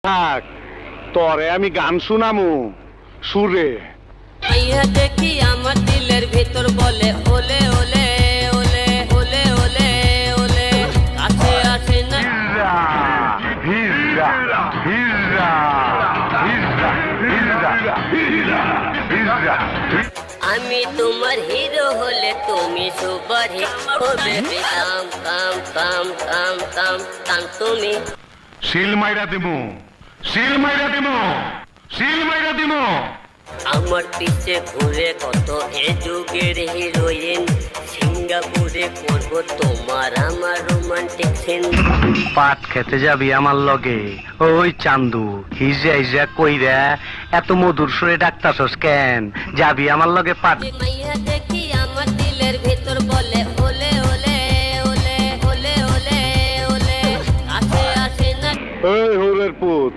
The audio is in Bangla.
থাক তরে আমি গান শুনামু সুরে। মাইয়া দেখি আমার দিলের ভিতর বলে ওলে ওলে ওলে ওলে ওলে ওলে কাছে আসে না। হিজরা হিজরা হিজরা হিজরা হিজরা হিজরা। আমি তোমার হিরো হলে তুমি সুপার হিট হবে। কাম কাম কাম কাম কাম কাম তুমি। শিল মাইরা দিমু শিল মাইরা দিমু শিল মাইরা দিমু। আমার পিছে ঘুরে কত এ যুগের হিরোইন। সিঙ্গাপুরে করব তোমার আমার রোমান্টিক সিন। পাট খেতে যাবি আমার লগে? ওই চান্দু হিজা হিজা কইরা এত মধুর সুরে ডাকতাছস কেন? যাবি আমার লগে পাট? মাইয়া